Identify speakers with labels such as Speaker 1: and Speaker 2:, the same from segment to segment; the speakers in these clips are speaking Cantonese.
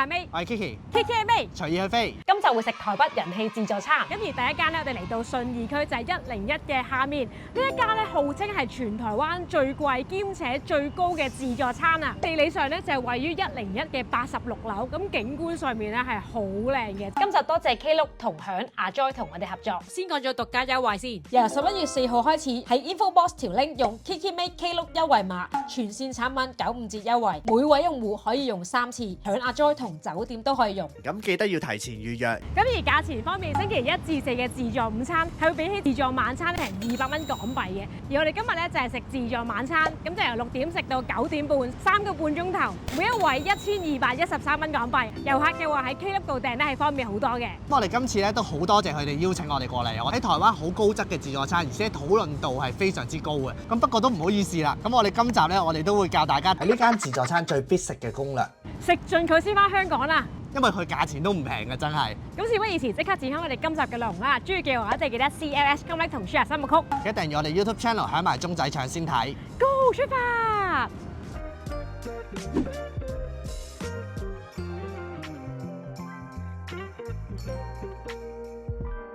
Speaker 1: 係 May，
Speaker 2: 我係 Kiki，
Speaker 1: Kiki 係 May，
Speaker 2: 隨意去飛。
Speaker 1: 今集會食台北人氣自助餐。咁而第一間咧，我哋嚟到信義區就係101嘅下面呢一間咧，號稱係全台灣最貴兼且最高嘅自助餐啊！地理上咧就係位於101嘅86樓，咁景觀上面咧係好靚嘅。今集多謝 Klook 同享阿 Joy 同我哋合作。先講咗獨家優惠先，由11月4號開始喺 InfoBox 條 link 用 Kiki May Klook 優惠碼，全線產品95折優惠，每位用戶可以用3次，享阿 Joy 同酒店都可以用。
Speaker 2: 咁記得要提前預約。
Speaker 1: 咁而價錢方面，星期1至4嘅自助午餐係會比起自助晚餐平200蚊港幣嘅。而我哋今日咧就係食自助晚餐，咁就由6點食到9點半，3個半鐘頭，每一位1213蚊港幣。遊客嘅話喺 Klook 度訂咧係方便好多嘅。
Speaker 2: 我哋今次咧都好多謝佢哋邀請我哋過嚟，我喺台灣好高質嘅自助餐，而且討論度係非常之高嘅。咁不過都唔好意思啦，咁我哋今集咧我哋都會教大家喺呢間自助餐最必食嘅攻略，
Speaker 1: 食盡佢先翻香港啦！
Speaker 2: 因為佢價錢都唔平嘅，真係。
Speaker 1: 咁事不宜遲，即刻展開我哋今集嘅內容啦！中意嘅話一定記得 CLS、comment 同 share 新木曲，
Speaker 2: 記得訂閱我哋 YouTube channel， 響埋鐘仔搶先睇。
Speaker 1: Go 出發！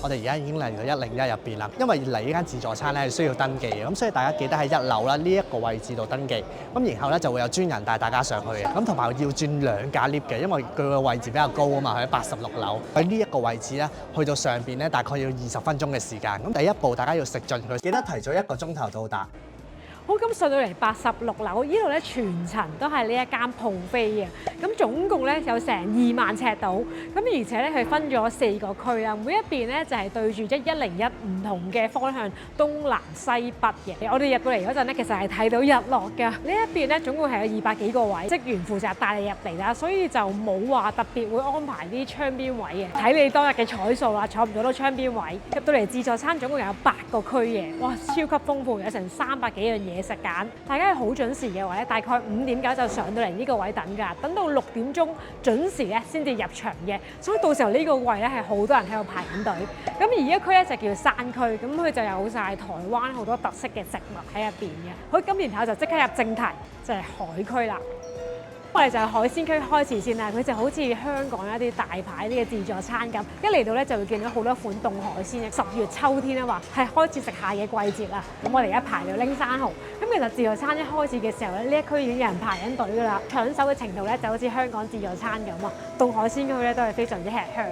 Speaker 2: 我哋而家已經嚟到101入邊啦，因為嚟呢間自助餐咧係需要登記嘅，咁所以大家記得喺1樓啦呢一個位置度登記，咁然後咧就會有專人帶大家上去嘅，咁同埋要轉2架 lift 嘅，因為佢個位置比較高啊嘛，佢喺86樓，喺呢一個位置咧去到上邊咧大概要20分鐘嘅時間，咁第一步大家要食盡佢，記得提早1個鐘頭到達。
Speaker 1: 好，咁上到嚟86樓，呢度咧全層都係呢一間鋪飛嘅，咁總共咧有成2萬尺度，咁而且咧佢分咗4個區啦，每一邊咧就係對住101唔同嘅方向，東南西北嘅。我哋入到嚟嗰陣咧，其實係睇到日落㗎。呢一邊咧總共係有200幾個位，職員負責帶你入嚟啦，所以就冇話特別會安排啲窗邊位嘅，睇你當日嘅彩數啦，坐唔坐到窗邊位。入到嚟自助餐總共有8個區嘅，哇，超級豐富，有成300幾樣嘢食揀。大家係好準時嘅話咧，大概5點9就上到嚟呢個位等㗎，等到6點鐘準時咧先至入場嘅，所以到時候呢個位咧係好多人喺度排緊隊。咁而呢一區咧就叫山區，咁佢就有晒台灣好多特色嘅食物喺入邊嘅。好，咁然後就即刻入正題，就係海區啦。我哋就係海鮮區開始先啦，佢就好似香港一啲大牌啲嘅自助餐咁，一嚟到咧就會見到好多款凍海鮮嘅。10月秋天啊嘛，係開始食蟹嘅季節啦。咁我哋而家排到拎生蠔，咁其實自助餐一開始嘅時候咧，呢一區已經有人排緊隊㗎啦，搶手嘅程度咧就好似香港自助餐咁啊。凍海鮮區咧都係非常之吃香。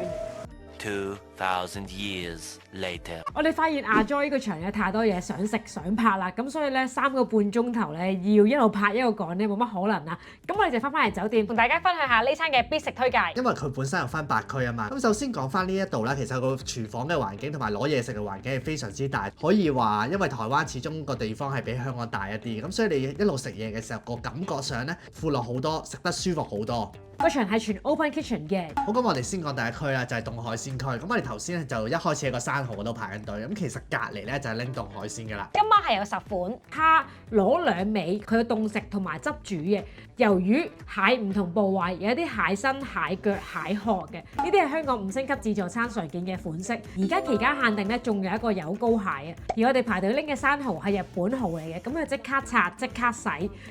Speaker 3: 2,000 years later，
Speaker 1: 我哋發現阿 Joy 呢個場咧太多嘢想食想拍啦，咁所以咧3個半鐘頭咧要一路拍一路趕咧冇乜可能啦。咁我哋就翻嚟酒店同大家分享下呢餐嘅必食推介。
Speaker 2: 因為佢本身有分8區啊嘛，咁首先講翻呢一度啦，其實個廚房嘅環境同埋攞嘢食嘅環境係非常之大，可以話因為台灣始終個地方係比香港大一啲，咁所以你一路食嘢嘅時候個感覺上咧闊落好多，食得舒服好多。
Speaker 1: 個場係全 open kitchen 嘅。
Speaker 2: 好，咁我哋先講第一區啦，就係凍海鮮區。咁我哋頭先咧就一開始喺個生蠔嗰度排緊隊，咁其實隔離咧就係拎凍海鮮㗎啦。
Speaker 1: 今晚係有10款蝦攞2味，佢有凍食同埋汁煮嘅。魷魚、蟹唔同部位，有一啲蟹身、蟹腳、蟹殼嘅。呢啲係香港5星級自助餐常見嘅款式。而家期間限定咧，仲有一個有膏蟹啊。而我哋排隊拎嘅生蠔係日本蠔嚟嘅，咁佢即刻拆即刻洗，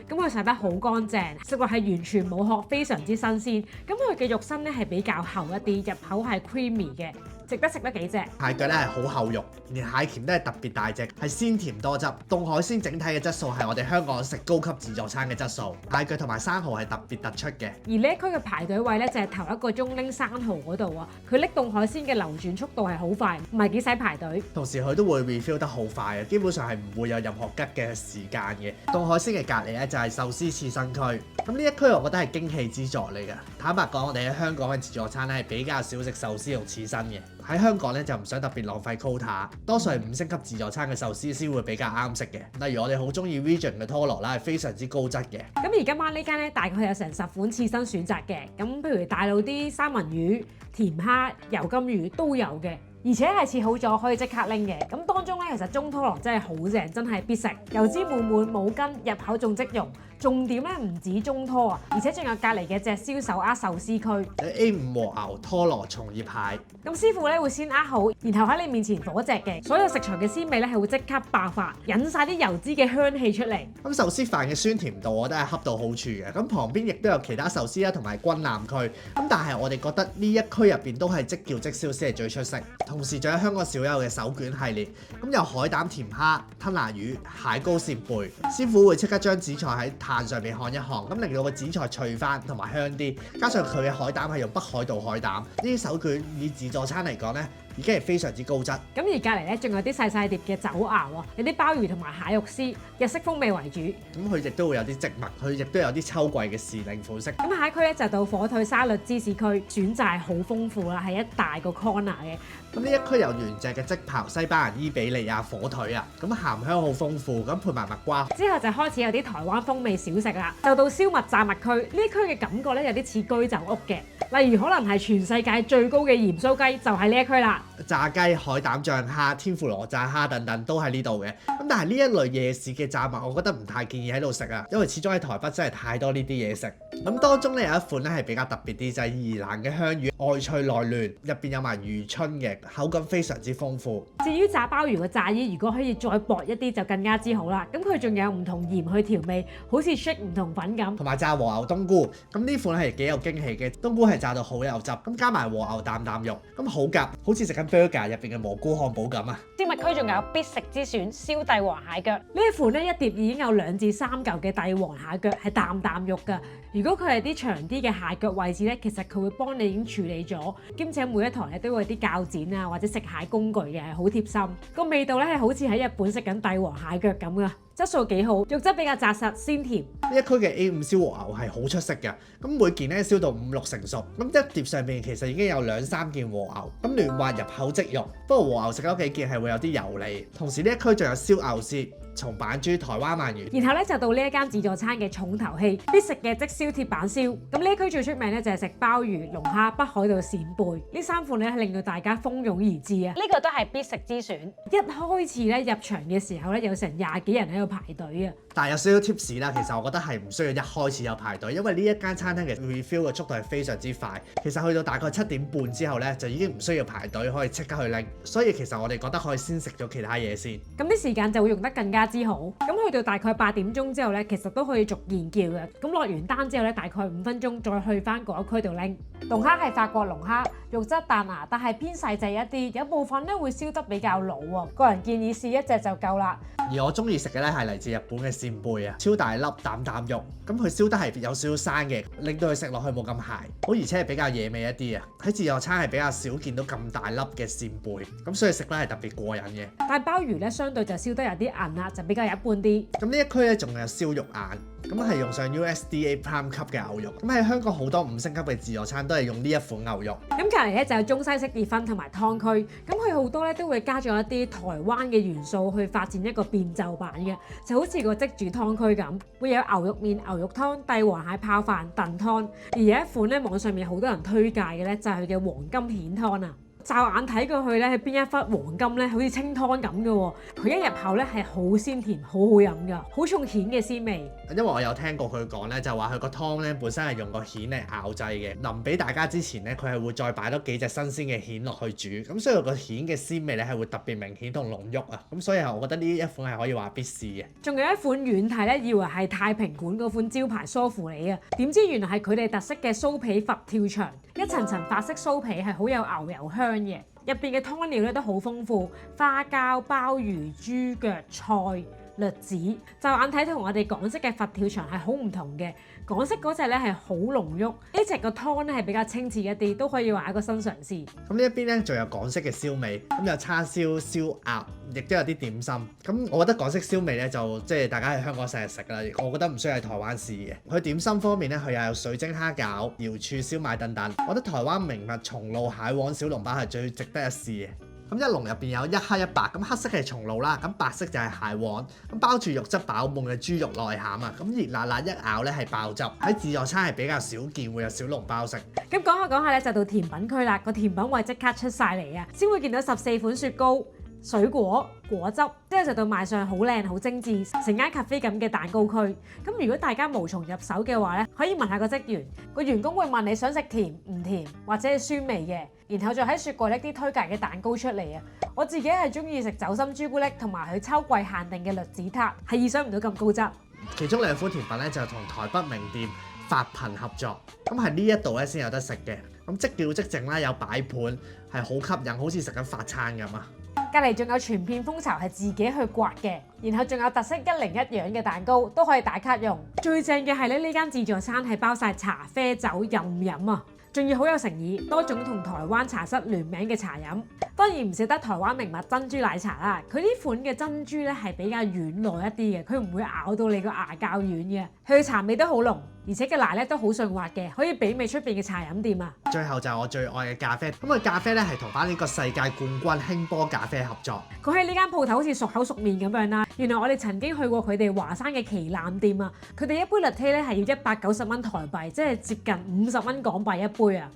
Speaker 1: 咁佢洗得好乾淨，食落係完全冇殼，非常之新鮮。咁佢嘅肉身咧係比較厚一啲，入口係 creamy 嘅。值得食得幾隻
Speaker 2: 蟹腳咧係好厚肉，連蟹鉗都係特別大隻，係鮮甜多汁。凍海鮮整體嘅質素係我哋香港食高級自助餐嘅質素。蟹腳同埋生蠔係特別突出嘅。
Speaker 1: 而呢一區嘅排隊位咧就係頭1個鐘拎生蠔嗰度啊，佢拎凍海鮮嘅流轉速度係好快，唔係幾使排隊。
Speaker 2: 同時佢都會 refill 得好快嘅，基本上係唔會有任何吉嘅時間嘅。凍海鮮嘅隔離咧就係壽司刺身區，咁呢一區我覺得係驚喜之作嚟嘅。坦白講，我哋喺香港嘅自助餐咧係比較少食壽司同刺身嘅。喺香港咧就唔想特別浪費 quota， 多數係5星級自助餐嘅壽司先會比較啱食嘅。例如我哋好中意 Region 嘅拖羅啦，係非常之高質嘅。
Speaker 1: 咁而今晚呢間咧大概有成10款刺身選擇嘅，咁譬如大陸啲三文魚、甜蝦、油金魚都有嘅。而且係切好咗可以即刻拎嘅。咁當中咧其實中拖羅真係好正，真係必食，油脂滿滿冇筋，入口仲即溶，重點咧唔止中拖啊，而且仲有隔離嘅隻燒手握壽司區。
Speaker 2: A5 和牛、拖羅、松葉蟹。
Speaker 1: 咁師傅咧會先握好，然後喺你面前火隻嘅，所有食材嘅鮮味咧係會即刻爆發，引晒啲油脂嘅香氣出嚟。
Speaker 2: 咁壽司飯嘅酸甜度我覺得係恰到好處嘅。咁旁邊亦都有其他壽司啦，同埋軍艦區。咁但係我哋覺得呢一區入邊都係即叫即燒先係最出色。同時仲有香港少有嘅手卷系列。咁有海膽、甜蝦、吞拿魚、蟹膏扇貝。師傅會即刻將紫菜喺炭上面看一看，咁令到個紫菜脆翻同埋香啲。加上佢嘅海膽係用北海道海膽。呢啲手卷以自助餐嚟講呢，已經係非常之高質。咁
Speaker 1: 而隔離咧仲有啲細細碟嘅酒肴喎，有啲鮑魚同埋蟹肉絲，日式風味為主。
Speaker 2: 咁佢亦都會有啲植物，佢亦都有啲秋季嘅時令款式。
Speaker 1: 咁下一區咧就到火腿沙律芝士區，選擇係好豐富啦，係一大個 corner 嘅。
Speaker 2: 咁呢一區有原隻嘅即刨、西班牙伊比利亞火腿啊，咁鹹香好豐富，咁配埋蜜瓜。
Speaker 1: 之後就開始有啲台灣風味小食啦，就到燒麥炸物區。呢一區嘅感覺咧有啲似居酒屋嘅，例如可能係全世界最高嘅鹽酥雞就喺呢一區啦。
Speaker 2: 炸雞、海膽醬蝦、天婦羅炸蝦等等都喺呢度嘅。咁但係呢一類夜市嘅炸物，我覺得唔太建議喺度食啊，因為始終喺台北真係太多呢啲嘢食。咁當中咧有一款咧係比較特別啲，就係宜蘭嘅香魚，外脆內嫩，入邊有埋魚春嘅，口感非常之豐富。
Speaker 1: 至於炸鮑魚嘅炸衣，如果可以再薄一啲就更加之好啦。咁佢仲有唔同鹽去調味，好似 shake 唔同粉咁。
Speaker 2: 同埋炸和牛冬菇，咁呢款係幾有驚喜嘅，冬菇係炸到好有汁，咁加埋和牛啖啖肉，咁好夾，好似食緊 burger 入邊嘅蘑菇漢堡咁啊！
Speaker 1: 燒麥區仲有必食之選燒帝王蟹腳，呢一款咧一碟已經有2至3嚿嘅帝王蟹腳，係啖啖肉㗎。如果佢係啲長啲嘅蟹腳位置咧，其實佢會幫你已經處理咗，兼且每一台咧都會有啲鉸剪啊或者食蟹工具嘅，係好貼心。個味道咧係好似喺日本食緊帝王蟹腳咁㗎。質素幾好，肉質比較紮實鮮甜。
Speaker 2: 呢一區嘅 A5 燒和牛係好出色嘅，咁每件咧燒到5、6成熟，咁一碟上面其實已經有2、3件和牛，咁嫩滑入口即肉。不過和牛食嗰幾件係會有啲油膩，同時呢一區仲有燒牛舌、松板豬、台灣鰻魚。
Speaker 1: 然後咧就到呢一間自助餐嘅重頭戲，必食嘅即燒鐵板燒。咁呢一區最出名咧就係食鮑魚、龍蝦、北海道扇貝呢3款咧，係令到大家蜂擁而至啊！呢個都係必食之選。一開始咧入場嘅時候咧，有成20幾人喺度排隊啊！
Speaker 2: 但係有少少 tips 啦，其實我覺得係唔需要一開始有排隊，因為呢一間餐廳嘅 refill 嘅速度係非常之快。其實去到大概7點半之後咧，就已經唔需要排隊，可以即刻去拎。所以其實我哋覺得可以先食咗其他嘢先。咁
Speaker 1: 啲時間就會用得更加之好。咁去到大概8點鐘之後咧，其實都可以逐件叫嘅。咁落完單之後咧，大概5分鐘再去翻嗰一區度拎。龍蝦係法國龍蝦，肉質彈牙，但係偏細隻一啲，有部分咧會燒得比較老喎。個人建議試一隻就夠啦。
Speaker 2: 而我中意食嘅咧係嚟自日本嘅扇貝啊，超大粒啖啖肉，咁佢燒得係有少少生嘅，令到佢食落去冇咁鹹，好而且係比較野味一啲啊。喺自助餐係比較少見到咁大粒嘅扇貝，咁所以食咧係特別過癮嘅。
Speaker 1: 但係鮑魚咧相對就燒得有啲韌啦，就比較一般啲。
Speaker 2: 咁呢一區咧仲有燒肉眼，咁係用上 USDA Prime 級嘅牛肉。咁喺香港好多5星級嘅自助餐都係用呢一款牛肉。
Speaker 1: 咁隔離咧就有中西式結婚同埋湯區，咁佢好多咧都會加咗一啲台灣嘅元素去發展一個變奏版嘅，就好似個即煮湯區咁，會有牛肉麵、牛肉湯、帝王蟹泡飯、燉湯。而有一款咧網上面好多人推介嘅咧就係佢嘅黃金蜆湯啊！驟眼睇過去咧，係邊一忽黃金咧，好似清湯咁嘅喎。佢一入口咧係好鮮甜，好好飲㗎，好重蜆嘅鮮味。
Speaker 2: 因為我有聽過佢講咧，就話佢個湯咧本身係用個蜆嚟熬製嘅，臨俾大家之前咧，佢係會再擺多幾隻新鮮嘅蜆落去煮，咁所以個蜆嘅鮮味咧係會特別明顯同濃郁啊。咁所以我覺得呢一款係可以話必試嘅。
Speaker 1: 仲有一款遠睇咧，以為係太平館嗰款招牌梳芙梨啊，點知原來係佢哋特色嘅酥皮佛跳牆，一層層法式酥皮係好有牛油香嘅，入邊嘅湯料咧都好豐富，花膠、鮑魚、豬腳、菜、栗子，就眼睇同我哋港式嘅佛跳牆係好唔同嘅。港式嗰隻咧係好濃郁，呢隻個湯咧係比較清澈一啲，都可以話係一個新嘗試。
Speaker 2: 咁呢一邊咧仲有港式嘅燒味，咁有叉燒、燒鴨，亦都有啲點心。咁我覺得港式燒味咧就即係大家喺香港成日食啦，我覺得唔需要喺台灣試嘅。佢點心方面咧，佢又有水晶蝦餃、瑤柱燒賣等等。我覺得台灣名物松露蟹黃小籠包係最值得一試嘅。咁一籠入邊有一黑一白，咁黑色係松露啦，咁白色就係蟹黃，咁包住肉質飽滿嘅豬肉內餡啊，咁熱辣辣一咬咧係爆汁。喺自助餐係比較少見會有小籠包食。
Speaker 1: 咁講下咧就到甜品區啦，個甜品位即刻出晒嚟啊！先會見到14款雪糕、水果、果汁，之後就到賣相好靚、好精緻，成間 cafe 咁嘅蛋糕區。咁如果大家無從入手嘅話咧，可以問下個職員，個員工會問你想食甜唔甜或者係酸味嘅，然後再喺雪櫃拎啲推介嘅蛋糕出嚟啊！我自己係中意食酒心朱古力同埋佢秋季限定嘅栗子塔，係意想唔到咁高質。
Speaker 2: 其中兩款甜品咧就同台北名店發頻合作，咁係呢一度咧先有得食嘅。咁即叫即整啦，有擺盤係好吸引，好似食緊法餐咁啊！
Speaker 1: 隔離仲有全片蜂巢係自己去刮嘅，然後仲有特色101樣嘅蛋糕都可以打卡用。最正嘅係咧，呢間自助餐係包晒茶、啡酒任飲啊！仲要好有誠意，多種同台灣茶室聯名嘅茶飲。當然唔少得台灣名物珍珠奶茶啦，佢呢款嘅珍珠咧係比較軟糯一啲嘅，佢唔會咬到你個牙膠軟嘅。佢嘅茶味都好濃，而且嘅奶咧都好順滑嘅，可以媲美出邊嘅茶飲店啊！
Speaker 2: 最後就係我最愛嘅咖啡，咁佢咖啡咧係同翻呢個世界冠軍興波咖啡合作。
Speaker 1: 佢喺呢間鋪頭好似熟口熟面咁樣啦。原來我哋曾經去過佢哋華山嘅旗艦店啊，佢哋一杯 latte 咧係要190蚊台幣，即係接近50蚊港幣一杯啊！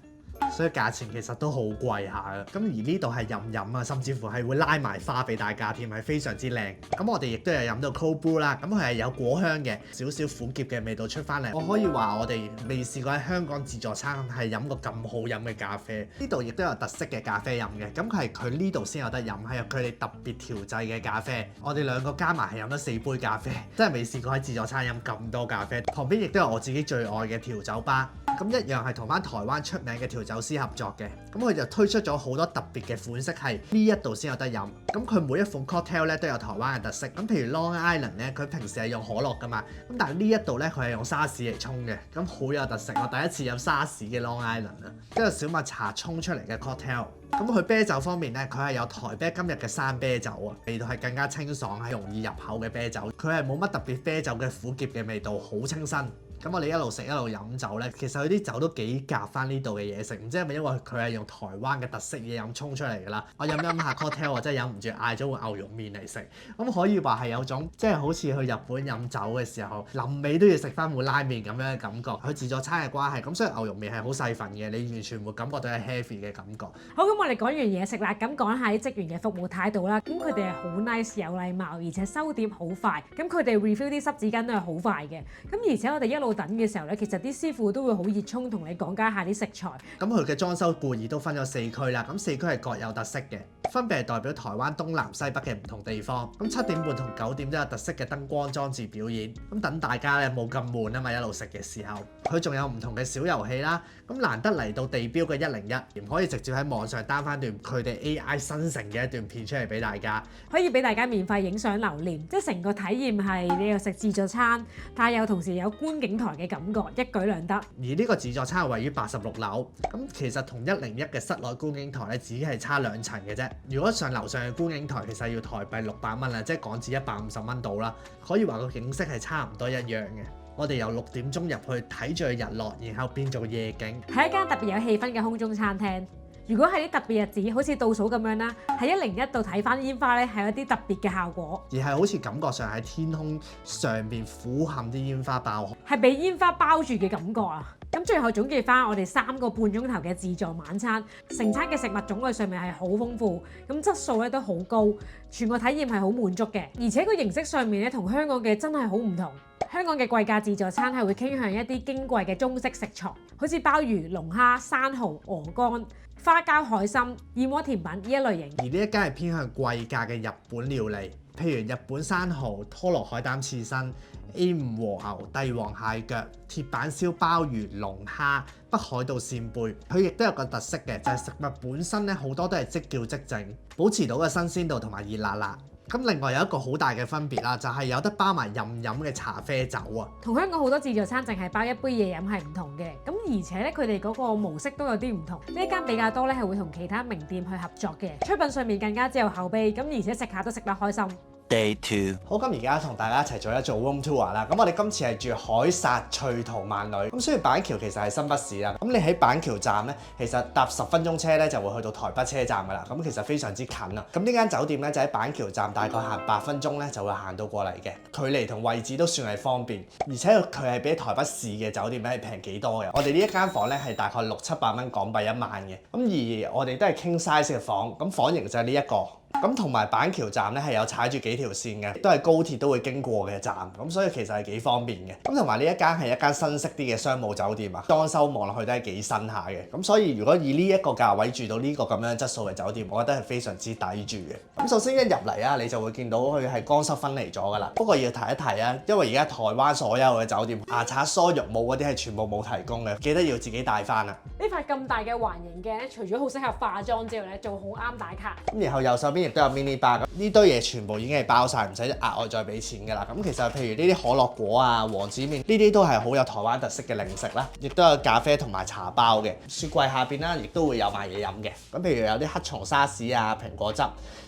Speaker 2: 所以價錢其實都好貴下嘅，咁而呢度係任飲啊，甚至乎係會拉埋花俾大家添，係非常之靚。咁我哋亦都有飲到 cold brew 啦，咁佢係有果香嘅，少少苦澀嘅味道出翻嚟。我可以話我哋未試過喺香港自助餐係飲過咁好飲嘅咖啡。呢度亦都有特色嘅咖啡飲嘅，咁係佢呢度先有得飲，係佢哋特別調製嘅咖啡。我哋兩個加埋係飲咗4杯咖啡，真係未試過喺自助餐飲咁多咖啡。旁邊亦都有我自己最愛嘅調酒吧。咁一樣係同翻台灣出名嘅調酒師合作嘅，咁佢就推出咗好多特別嘅款式，係呢一度先有得飲。咁佢每一款 cocktail 咧都有台灣嘅特色。咁譬如 Long Island 咧，佢平時係用可樂噶嘛，咁但係呢一度咧佢係用沙士嚟沖嘅，咁好有特色。我第一次飲沙士嘅 Long Island 啊，一個小麥茶沖出嚟嘅 cocktail。咁佢啤酒方面咧，佢係有台啤今日嘅生啤酒啊，味道係更加清爽，係容易入口嘅啤酒。佢係冇乜特別啤酒嘅苦澀嘅味道，好清新。咁我哋一路食一路飲酒咧，其實佢啲酒都幾夾翻呢度嘅嘢食，唔知係咪因為佢係用台灣嘅特色嘢飲沖出嚟㗎啦？我飲下 cocktail，我真係忍唔住嗌咗碗牛肉麵嚟食。咁可以話係有種即係好似去日本飲酒嘅時候，臨尾都要食翻碗拉麵咁樣嘅感覺。佢自助餐嘅關係，咁所以牛肉麵係好細份嘅，你完全唔會感覺到係 heavy 嘅感覺。
Speaker 1: 好，咁我哋講完嘢食啦，咁講下啲職員嘅服務態度啦。咁佢哋係好 nice 有禮貌，而且收碟好快。咁佢哋 refill 啲濕紙巾都係好快嘅。咁而且我哋一路等嘅時候咧，其實啲師傅都會好熱衷同你講解下啲食材。
Speaker 2: 咁佢嘅裝修故意都分咗4區啦，咁4區係各有特色嘅，分別係代表台灣東南西北嘅唔同地方。咁7點半同9點都有特色嘅燈光裝置表演，咁等大家咧冇咁悶啊嘛，一路食嘅時候。佢仲有唔同嘅小遊戲啦，咁難得嚟到地標嘅101，唔可以直接喺網上 down 翻段佢哋 AI 生成嘅一段片出嚟俾大家，
Speaker 1: 可以俾大家免費影相留念，即係成個體驗係你又食自助餐，但係又同時有觀景台嘅感覺，一舉兩得。
Speaker 2: 而呢個自助餐係位於86樓，咁其實同101嘅室內觀景台咧只係差2層嘅啫。如果上樓上嘅觀景台其實要台幣600蚊啦，即係港紙150蚊到啦，可以話個景色係差唔多一樣嘅。我哋由6點鐘入去睇住日落，然後變做夜景，
Speaker 1: 係一間特別有氣氛嘅空中餐廳。如果係啲特別日子，好似倒數咁樣啦，喺101度睇翻煙花咧，係有啲特別嘅效果，
Speaker 2: 而係好似感覺上喺天空上邊俯瞰啲煙花爆紅，
Speaker 1: 係俾煙花包住嘅感覺啊！咁最後總結翻我哋3個半鐘頭嘅自助晚餐，成餐嘅食物種類上面係好豐富，咁質素咧都好高，全個體驗係好滿足嘅，而且個形式上面咧同香港嘅真係好唔同。香港嘅貴價自助餐係會傾向一啲矜貴嘅中式食材，好似鮑魚、龍蝦、生蠔、鵝肝、花膠海參、燕窩甜品呢一類型。
Speaker 2: 而呢一間係偏向貴價嘅日本料理，譬如日本生蠔、拖羅海膽刺身、A5 和牛、帝王蟹腳、鐵板燒鮑魚、龍蝦、北海道扇貝。佢亦都有個特色嘅，就係食物本身咧好多都係即叫即整，保持到個新鮮度同埋熱辣辣。咁另外有一個好大嘅分別啦，就係有得包埋任飲嘅茶啡酒啊。
Speaker 1: 同香港好多自助餐淨係包一杯嘢飲係唔同嘅，咁而且咧佢哋嗰個模式都有啲唔同。呢一間比較多咧係會同其他名店去合作嘅，出品上面更加之有口碑，咁而且食下都食得開心。
Speaker 3: Day 2。
Speaker 2: 好，咁而家同大家一齊做一做 room tour 啦。咁我哋今次係住凱撒翠圖萬里。咁雖然板橋其實係新北市啦，咁你喺板橋站咧，其實搭10分鐘車咧就會去到台北車站噶啦。咁其實非常之近啊。咁呢間酒店咧就喺板橋站，大概行8分鐘咧就會行到過嚟嘅，距離同位置都算係方便，而且佢係比台北市嘅酒店咧係平幾多嘅。我哋呢一間房咧係大概600-700蚊港幣一晚嘅。咁而我哋都係 king size 嘅房，咁房型就係呢一個。咁同埋板橋站咧係有踩住幾條線嘅，都係高鐵都會經過嘅站，咁所以其實係幾方便嘅。咁同埋呢一間係一間新式啲嘅商務酒店啊，裝修望落去都係幾新下嘅。咁所以如果以呢一個價位住到呢個咁樣質素嘅酒店，我覺得係非常之抵住嘅。咁首先一入嚟啊，你就會見到佢係乾濕分離咗㗎啦。不過要提一提啊，因為而家台灣所有嘅酒店牙刷、梳浴帽嗰啲係全部冇提供嘅，記得要自己帶翻啊。
Speaker 1: 呢塊咁大嘅環形鏡咧，除咗好適合化妝之外咧，仲好啱打卡。
Speaker 2: 咁然後右手邊亦都有 mini bar，呢堆嘢全部已經係包晒，唔使額外再俾錢㗎啦。咁其實譬如呢啲可樂果啊、王子麵呢啲都係好有台灣特色嘅零食啦，亦都有咖啡同埋茶包嘅。雪櫃下邊啦，亦都會有賣嘢飲嘅。咁譬如有啲黑松沙士啊、蘋果汁、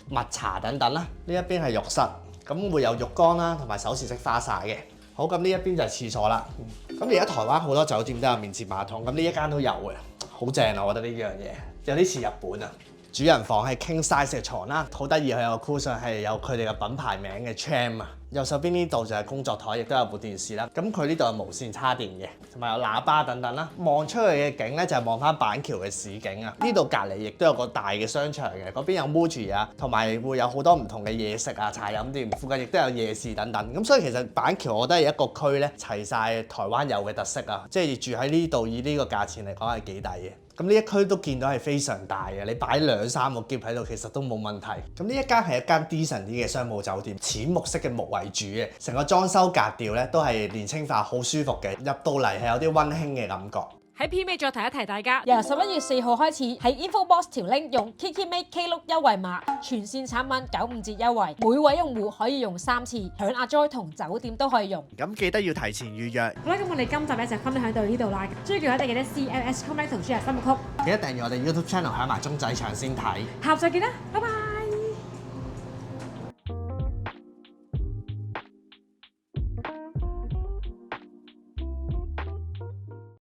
Speaker 2: 蜜茶等等啦。呢一邊係浴室，咁會有浴缸啦，同埋手持式花灑嘅。好，咁呢一邊就係廁所啦。咁而家台灣好多酒店都有免治馬桶，咁呢一間都有嘅，好正啊！我覺得呢樣嘢有啲似日本啊。主人房係 king size 嘅床啦，好得意，佢有個 cushion係有佢哋嘅品牌名嘅 Cham 啊。右手邊呢度就係工作台，亦都有部電視啦。咁佢呢度係無線叉電嘅，同埋有喇叭等等啦。望出去嘅景咧就係望翻板橋嘅市景啊。呢度隔離亦都有個大嘅商場嘅，嗰邊有 Muji 啊，同埋會有好多唔同嘅嘢食啊、茶飲店，附近亦都有夜市等等。咁所以其實板橋我覺得係一個區咧齊晒台灣有嘅特色啊，即係住喺呢度以呢個價錢嚟講係幾抵嘅。咁呢一區都見到係非常大嘅，你擺2-3個篋喺度其實都冇問題。咁呢一間係一間 decent 啲嘅商務酒店，淺木色嘅木為主嘅，成個裝修格調咧都係年青化，好舒服嘅。入到嚟係有啲溫馨嘅感覺。
Speaker 1: 喺片尾再提一提大家，由11月4號開始喺 InfoBox 條 link 用 KKMade Klook 優惠碼，全線產品95折優惠，每位用戶可以用3次，響阿 Joy 同酒店都可以用。
Speaker 2: 咁記得要提前預約。
Speaker 1: 好啦，咁我哋今集咧就分享到呢度啦。追劇一定記得 CLS Comment 同 share 心曲，
Speaker 2: 記得訂閱我哋 YouTube channel，響埋鐘仔牆先睇。
Speaker 1: 下集再見啦，拜拜。